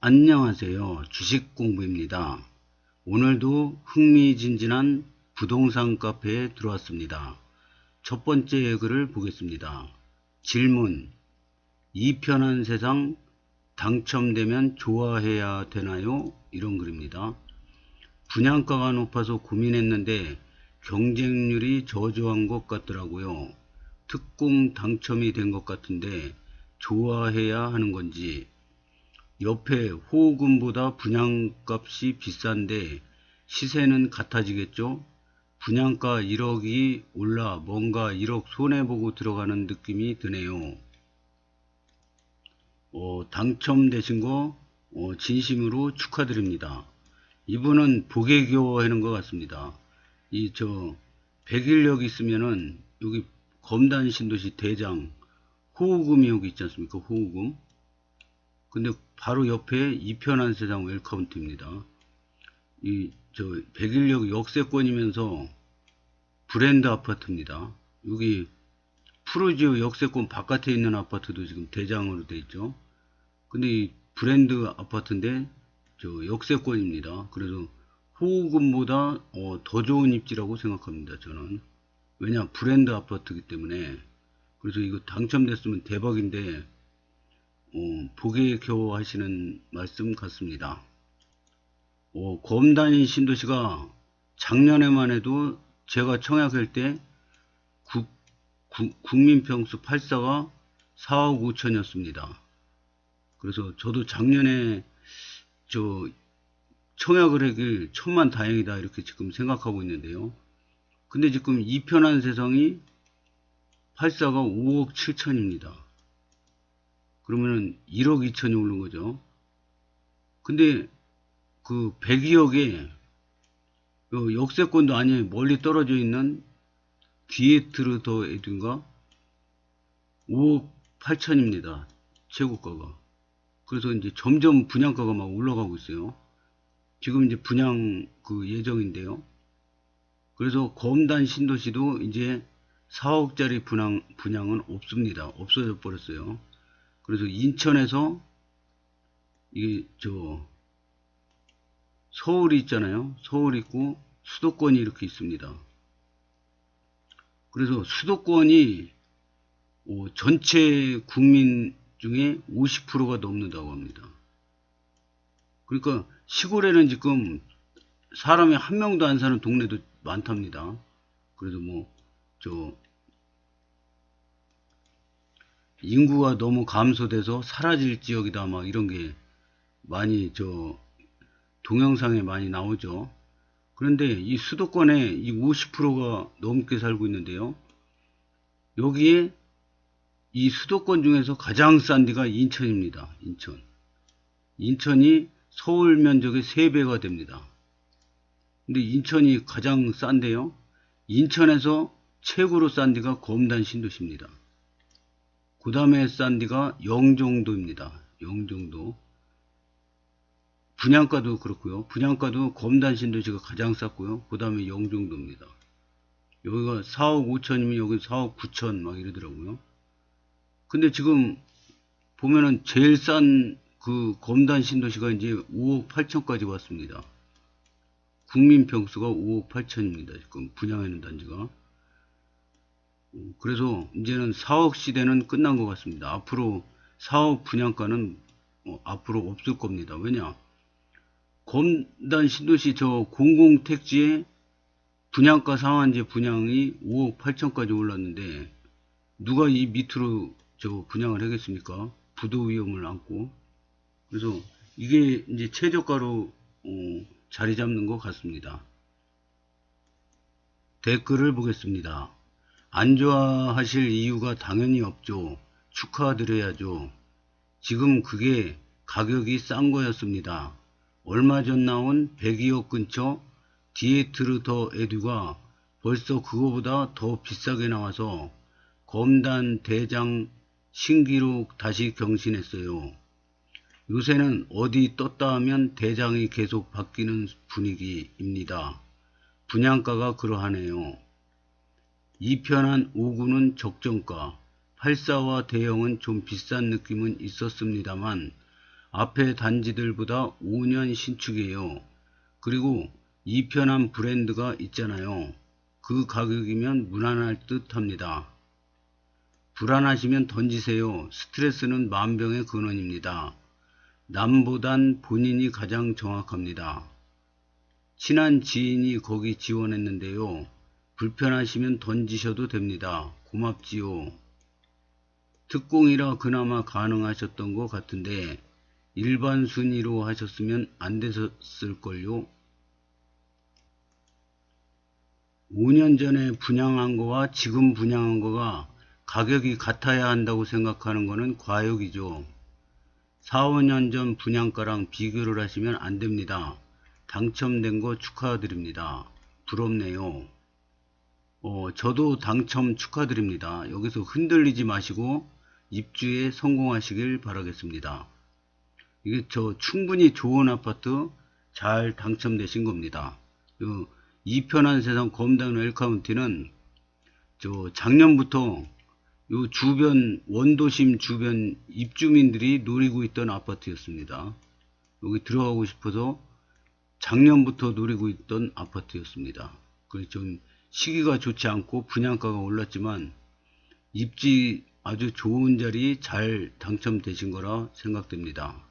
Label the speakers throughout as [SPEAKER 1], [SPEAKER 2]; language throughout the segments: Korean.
[SPEAKER 1] 안녕하세요. 주식공부입니다. 오늘도 흥미진진한 부동산 카페에 들어왔습니다. 첫 번째 글을 보겠습니다. 질문: 이 편한 세상 당첨되면 좋아해야 되나요? 이런 글입니다. 분양가가 높아서 고민했는데 경쟁률이 저조한 것 같더라고요. 특공 당첨이 된 것 같은데 좋아해야 하는 건지, 옆에 호금보다 분양값이 비싼데 시세는 같아지겠죠? 분양가 1억이 올라 뭔가 1억 손해보고 들어가는 느낌이 드네요. 당첨되신 거 진심으로 축하드립니다. 이분은 복에 겨워 하는 것 같습니다. 백일력 있으면은 여기 검단 신도시 대장 호우금이 여기 있지 않습니까? 호우금. 근데 바로 옆에 이편한 세상 웰카운트입니다. 백일역 역세권이면서 브랜드 아파트입니다. 여기 푸르지오 역세권 바깥에 있는 아파트도 지금 대장으로 돼 있죠. 근데 이 브랜드 아파트인데 역세권입니다. 그래서 호우금보다 더 좋은 입지라고 생각합니다. 저는. 왜냐, 브랜드 아파트이기 때문에. 그래서 이거 당첨됐으면 대박인데 복에 겨워 하시는 말씀 같습니다. 검단인 신도시가 작년에만 해도 제가 청약할 때 국민평수 8사가 4억 5천이었습니다. 그래서 저도 작년에 청약을 하길 천만 다행이다 이렇게 지금 생각하고 있는데요. 근데 지금 이 편한 세상이 8사가 5억 7천입니다. 그러면은 1억 2천이 오른 거죠. 근데 그 102억에 역세권도 아니에요. 멀리 떨어져 있는 디에트르 더 에든가 5억 8천입니다. 최고가가. 그래서 이제 점점 분양가가 막 올라가고 있어요. 지금 이제 분양 그 예정인데요. 그래서 검단 신도시도 이제 4억짜리 분양은 없습니다. 없어져 버렸어요. 그래서 인천에서 이게 서울이 있잖아요. 서울 있고 수도권이 이렇게 있습니다. 그래서 수도권이 전체 국민 중에 50%가 넘는다고 합니다. 그러니까 시골에는 지금 사람이 한 명도 안 사는 동네도 많답니다. 그래서 인구가 너무 감소돼서 사라질 지역이다 막 이런 게 많이 동영상에 많이 나오죠. 그런데 이 수도권에 이 50%가 넘게 살고 있는데요. 여기에 이 수도권 중에서 가장 싼 데가 인천입니다. 인천이 서울 면적의 3배가 됩니다. 근데 인천이 가장 싼데요. 인천에서 최고로 싼 데가 검단 신도시입니다. 그 다음에 싼 데가 영종도입니다. 영종도. 분양가도 그렇고요. 분양가도 검단 신도시가 가장 쌌고요. 그 다음에 영종도입니다. 여기가 4억 5천이면 여기 4억 9천 막 이러더라고요. 근데 지금 보면은 제일 싼 그 검단 신도시가 이제 5억 8천까지 왔습니다. 국민평수가 5억 8천입니다. 지금 분양하는 단지가. 그래서 이제는 4억 시대는 끝난 것 같습니다. 앞으로 4억 분양가는 앞으로 없을 겁니다. 왜냐? 검단 신도시 공공택지에 분양가 상한제 분양이 5억 8천까지 올랐는데 누가 이 밑으로 분양을 하겠습니까? 부도 위험을 안고. 그래서 이게 이제 최저가로 자리 잡는 것 같습니다. 댓글을 보겠습니다. 안 좋아하실 이유가 당연히 없죠. 축하드려야죠. 지금 그게 가격이 싼 거였습니다. 얼마 전 나온 102억 근처 디에트르 더 에듀가 벌써 그거보다 더 비싸게 나와서 검단 대장 신기록 다시 경신했어요. 요새는 어디 떴다 하면 대장이 계속 바뀌는 분위기입니다. 분양가가 그러하네요. 2편한 5구는 적정가, 84와 대형은 좀 비싼 느낌은 있었습니다만 앞에 단지들보다 5년 신축이에요. 그리고 이편한 브랜드가 있잖아요. 그 가격이면 무난할 듯 합니다. 불안하시면 던지세요. 스트레스는 만병의 근원입니다. 남보단 본인이 가장 정확합니다. 친한 지인이 거기 지원했는데요. 불편하시면 던지셔도 됩니다. 고맙지요. 특공이라 그나마 가능하셨던 것 같은데 일반 순위로 하셨으면 안 되셨을걸요. 5년 전에 분양한 거와 지금 분양한 거가 가격이 같아야 한다고 생각하는 거는 과욕이죠. 4, 5년 전 분양가랑 비교를 하시면 안 됩니다. 당첨된 거 축하드립니다. 부럽네요. 저도 당첨 축하드립니다. 여기서 흔들리지 마시고 입주에 성공하시길 바라겠습니다. 이게 충분히 좋은 아파트 잘 당첨되신 겁니다. 이 편한 세상 검단 웰카운티는 작년부터 요 주변 원도심 주변 입주민들이 노리고 있던 아파트였습니다. 여기 들어가고 싶어서 작년부터 노리고 있던 아파트였습니다. 그래서 좀 시기가 좋지 않고 분양가가 올랐지만 입지 아주 좋은 자리 잘 당첨되신 거라 생각됩니다.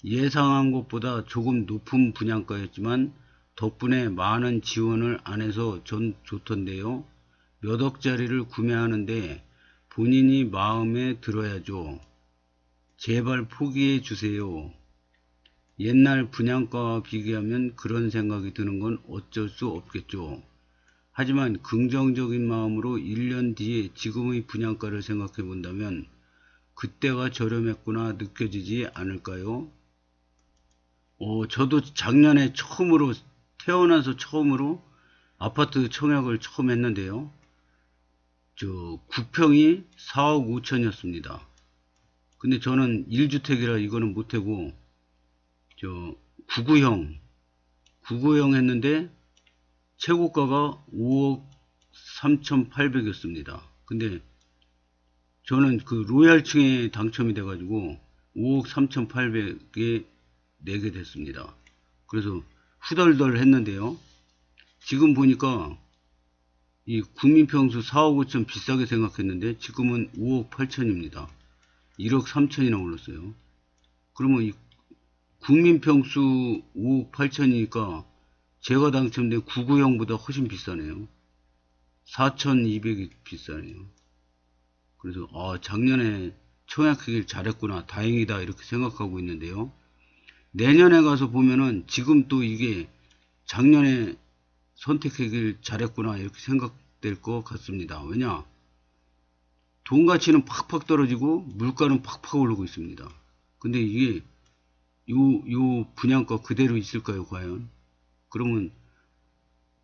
[SPEAKER 1] 예상한 것보다 조금 높은 분양가였지만 덕분에 많은 지원을 안 해서 전 좋던데요. 몇 억짜리를 구매하는데 본인이 마음에 들어야죠. 제발 포기해 주세요. 옛날 분양가와 비교하면 그런 생각이 드는 건 어쩔 수 없겠죠. 하지만 긍정적인 마음으로 1년 뒤에 지금의 분양가를 생각해 본다면 그때가 저렴했구나 느껴지지 않을까요? 저도 작년에 태어나서 처음으로 아파트 청약을 처음 했는데요. 9평이 4억 5천이었습니다. 근데 저는 1주택이라 이거는 못하고 9구형 했는데 최고가가 5억 3,800이었습니다. 근데 저는 그 로얄층에 당첨이 돼가지고 5억 3,800에 내게 됐습니다. 그래서 후덜덜 했는데요. 지금 보니까 이 국민평수 4억 5천 비싸게 생각했는데 지금은 5억 8천입니다. 1억 3천이나 올랐어요. 그러면 이 국민평수 5억 8천이니까 제가 당첨된 9구형보다 훨씬 비싸네요. 4,200이 비싸네요. 그래서 작년에 청약하길 잘했구나 다행이다 이렇게 생각하고 있는데요. 내년에 가서 보면은 지금 또 이게 작년에 선택하길 잘했구나 이렇게 생각될 것 같습니다. 왜냐? 돈 가치는 팍팍 떨어지고 물가는 팍팍 오르고 있습니다. 근데 이게 요 분양가 그대로 있을까요 과연? 그러면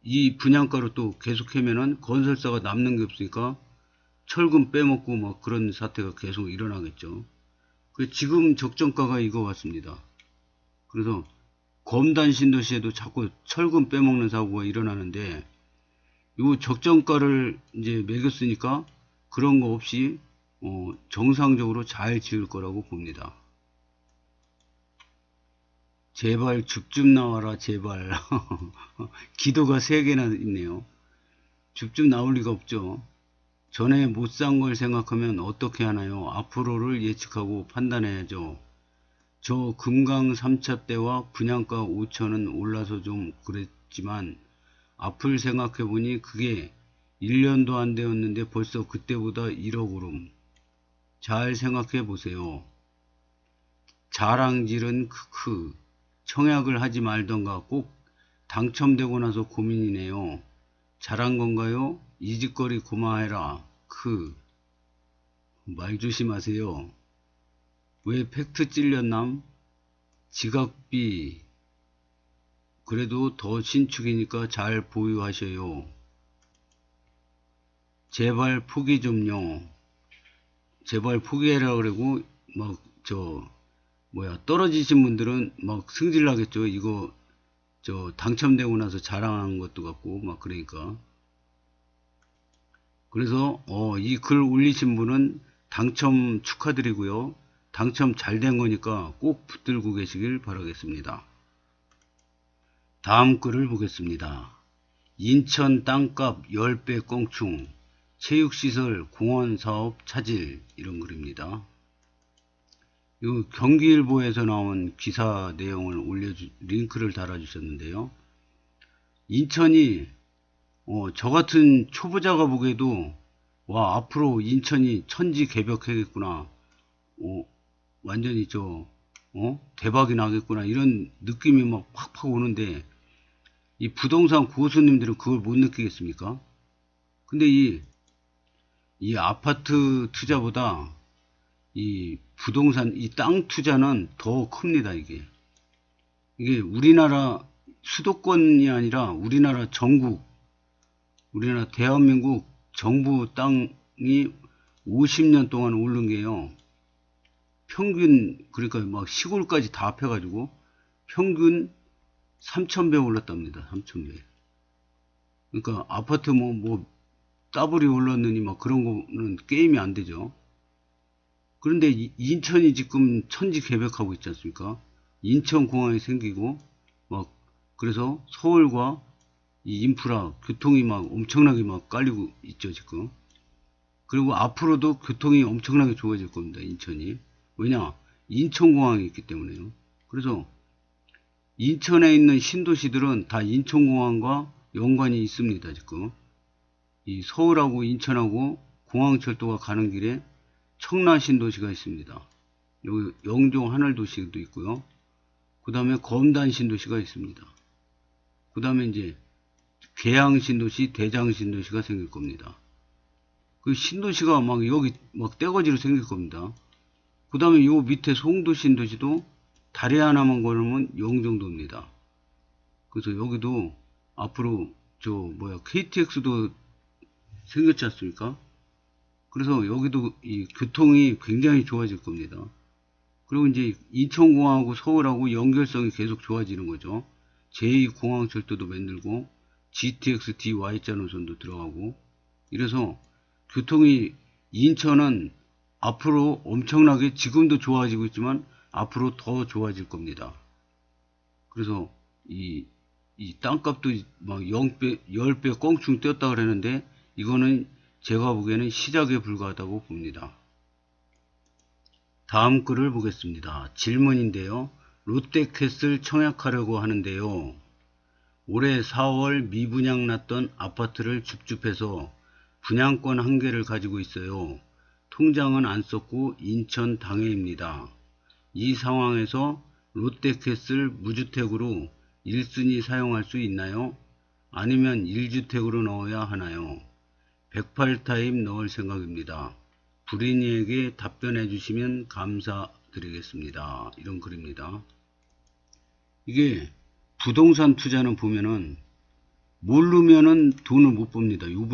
[SPEAKER 1] 이 분양가로 또 계속 하면은 건설사가 남는 게 없으니까 철근 빼먹고 막 그런 사태가 계속 일어나겠죠. 지금 적정가가 이거 같습니다. 그래서 검단 신도시에도 자꾸 철근 빼먹는 사고가 일어나는데 요 적정가를 이제 매겼으니까 그런 거 없이 정상적으로 잘 지을 거라고 봅니다. 제발 줍 좀 나와라 제발. 기도가 3개나 있네요. 줍 좀 나올 리가 없죠. 전에 못 산 걸 생각하면 어떻게 하나요? 앞으로를 예측하고 판단해야죠. 저 금강 3차 때와 분양가 5천은 올라서 좀 그랬지만 앞을 생각해보니 그게 1년도 안 되었는데 벌써 그때보다 1억 오름. 잘 생각해보세요. 자랑질은 크크. 청약을 하지 말던가 꼭 당첨되고 나서 고민이네요. 잘한 건가요? 이짓거리 고마해라. 말 조심하세요. 왜 팩트 찔렸남? 지각비 그래도 더 신축이니까 잘 보유하셔요. 제발 포기 좀요. 제발 포기해라 그러고 막 떨어지신 분들은 막 승질나겠죠. 이거 당첨되고 나서 자랑하는 것도 같고 막 그러니까. 그래서 이 글 올리신 분은 당첨 축하드리고요. 당첨 잘 된 거니까 꼭 붙들고 계시길 바라겠습니다. 다음 글을 보겠습니다. 인천 땅값 10배 껑충, 체육시설 공원사업 차질, 이런 글입니다. 이 경기일보에서 나온 기사 내용을 링크를 달아주셨는데요. 인천이 저 같은 초보자가 보기에도 와, 앞으로 인천이 천지개벽하겠구나, 완전히 대박이 나겠구나, 이런 느낌이 막 팍팍 오는데, 이 부동산 고수님들은 그걸 못 느끼겠습니까? 근데 이 아파트 투자보다 이 부동산, 이 땅 투자는 더 큽니다. 이게 우리나라 수도권이 아니라 우리나라 전국, 우리나라 대한민국 정부 땅이 50년 동안 오른 게요, 평균, 그러니까 막 시골까지 다 합해가지고 평균 3,000배 올랐답니다. 3,000배. 그러니까 아파트 더블이 올랐느니 막 그런 거는 게임이 안 되죠. 그런데 인천이 지금 천지개벽하고 있지 않습니까? 인천공항이 생기고 막, 그래서 서울과 이 인프라 교통이 막 엄청나게 막 깔리고 있죠 지금. 그리고 앞으로도 교통이 엄청나게 좋아질 겁니다. 인천이. 왜냐? 인천공항이 있기 때문에요. 그래서 인천에 있는 신도시들은 다 인천공항과 연관이 있습니다. 지금 이 서울하고 인천하고 공항철도가 가는 길에 청라 신도시가 있습니다. 여기 영종 하늘도시도 있고요. 그 다음에 검단 신도시가 있습니다. 그 다음에 이제 계양 신도시, 대장 신도시가 생길 겁니다. 그 신도시가 막 여기 막 떼거지로 생길 겁니다. 그 다음에 요 밑에 송도 신도시도 다리 하나만 걸으면 영종도입니다. 그래서 여기도 앞으로 KTX도 생겼지 않습니까? 그래서 여기도 이 교통이 굉장히 좋아질 겁니다. 그리고 이제 인천공항하고 서울하고 연결성이 계속 좋아지는 거죠. 제2공항철도도 만들고 GTX DY자 노선도 들어가고, 이래서 교통이, 인천은 앞으로 엄청나게, 지금도 좋아지고 있지만 앞으로 더 좋아질 겁니다. 그래서 이 땅값도 막 10배 껑충 뛰었다 그러는데, 이거는 제가 보기에는 시작에 불과하다고 봅니다. 다음 글을 보겠습니다. 질문인데요. 롯데캐슬 청약하려고 하는데요. 올해 4월 미분양 났던 아파트를 줍줍해서 분양권 한 개를 가지고 있어요. 통장은 안 썼고 인천 당해입니다. 이 상황에서 롯데캐슬 무주택으로 1순위 사용할 수 있나요? 아니면 1주택으로 넣어야 하나요? 108타입 넣을 생각입니다. 불인이에게 답변해 주시면 감사드리겠습니다. 이런 글입니다. 이게 부동산 투자는 보면은 모르면은 돈을 못 법니다. 요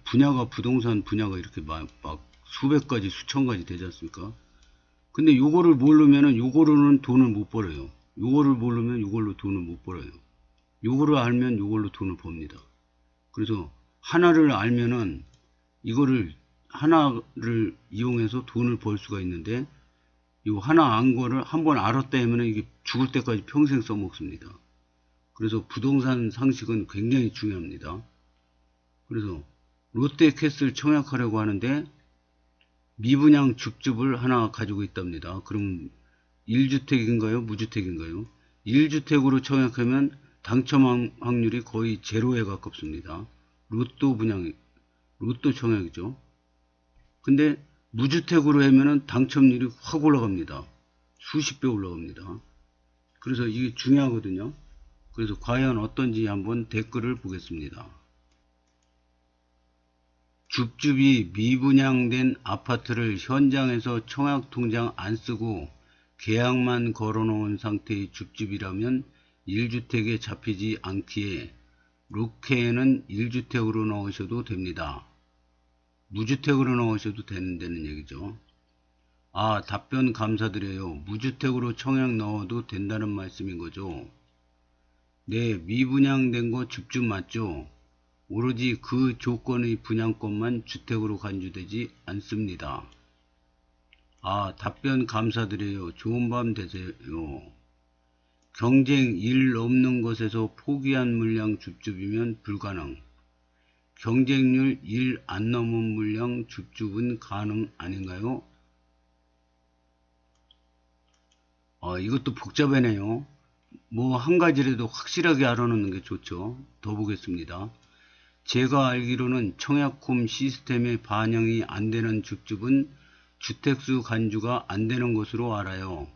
[SPEAKER 1] 분야가 부동산 분야가 이렇게 막 수백 가지, 수천 가지 되지 않습니까? 근데 요거를 모르면은 요거로는 돈을 못 벌어요. 요거를 모르면 요걸로 돈을 못 벌어요. 요거를 알면 요걸로 돈을 법니다. 그래서 하나를 알면은 이거를 하나를 이용해서 돈을 벌 수가 있는데, 요 하나 안 거를 한번 알았다 하면은 이게 죽을 때까지 평생 써먹습니다. 그래서 부동산 상식은 굉장히 중요합니다. 그래서 롯데캐슬 청약하려고 하는데 미분양 줍줍을 하나 가지고 있답니다. 그럼 1주택인가요? 무주택인가요? 1주택으로 청약하면 당첨 확률이 거의 제로에 가깝습니다. 로또 청약이죠. 근데 무주택으로 하면은 당첨률이 확 올라갑니다. 수십 배 올라갑니다. 그래서 이게 중요하거든요. 그래서 과연 어떤지 한번 댓글을 보겠습니다. 줍줍이 미분양된 아파트를 현장에서 청약통장 안 쓰고 계약만 걸어놓은 상태의 줍줍이라면 1주택에 잡히지 않기에 로케에는 1주택으로 넣으셔도 됩니다. 무주택으로 넣으셔도 되는 얘기죠. 아, 답변 감사드려요. 무주택으로 청약 넣어도 된다는 말씀인 거죠. 네, 미분양된 거 줍줍 맞죠? 오로지 그 조건의 분양권만 주택으로 간주되지 않습니다. 답변 감사드려요. 좋은 밤 되세요. 경쟁 일 없는 것에서 포기한 물량 줍줍이면 불가능. 경쟁률 1 안 넘은 물량 줍줍은 가능 아닌가요? 이것도 복잡하네요. 뭐 한 가지라도 확실하게 알아놓는 게 좋죠. 더 보겠습니다. 제가 알기로는 청약홈 시스템에 반영이 안 되는 줍줍은 주택수 간주가 안 되는 것으로 알아요.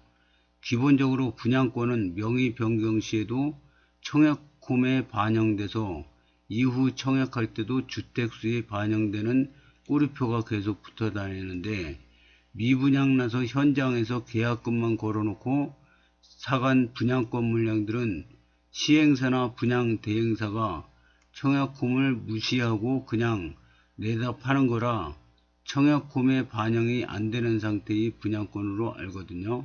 [SPEAKER 1] 기본적으로 분양권은 명의 변경 시에도 청약홈에 반영돼서 이후 청약할 때도 주택수에 반영되는 꼬리표가 계속 붙어 다니는데, 미분양 나서 현장에서 계약금만 걸어놓고 사간 분양권 물량들은 시행사나 분양 대행사가 청약홈을 무시하고 그냥 내다 파는 거라 청약홈에 반영이 안 되는 상태의 분양권으로 알거든요.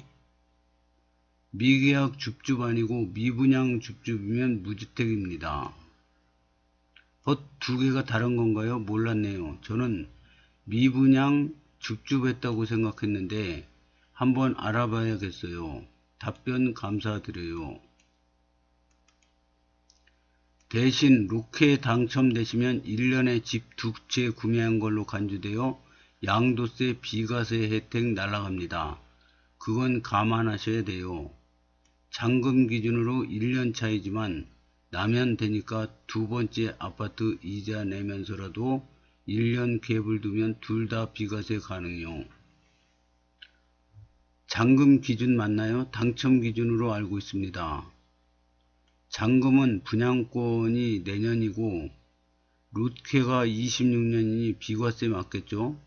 [SPEAKER 1] 미계약 줍줍 아니고 미분양 줍줍이면 무주택입니다. 두 개가 다른 건가요? 몰랐네요. 저는 미분양 줍줍했다고 생각했는데 한번 알아봐야겠어요. 답변 감사드려요. 대신 로켓에 당첨되시면 1년에 집 2채 구매한 걸로 간주되어 양도세, 비과세 혜택 날아갑니다. 그건 감안하셔야 돼요. 잔금 기준으로 1년 차이지만 나면 되니까 두 번째 아파트 이자 내면서라도 1년 갭을 두면 둘 다 비과세 가능요. 잔금 기준 맞나요? 당첨 기준으로 알고 있습니다. 잔금은 분양권이 내년이고 롯케가 26년이니 비과세 맞겠죠?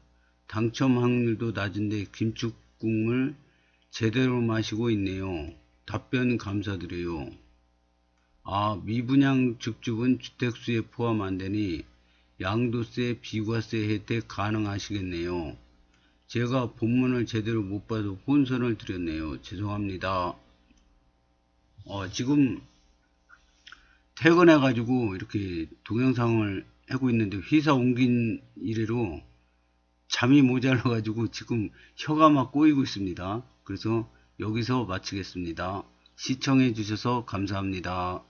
[SPEAKER 1] 당첨 확률도 낮은데 김치국물 제대로 마시고 있네요. 답변 감사드려요. 미분양 줍줍은 주택수에 포함 안 되니 양도세, 비과세 혜택 가능하시겠네요. 제가 본문을 제대로 못 봐서 혼선을 드렸네요. 죄송합니다. 지금 퇴근해가지고 이렇게 동영상을 하고 있는데 회사 옮긴 이래로 잠이 모자라가지고 지금 혀가 막 꼬이고 있습니다. 그래서 여기서 마치겠습니다. 시청해 주셔서 감사합니다.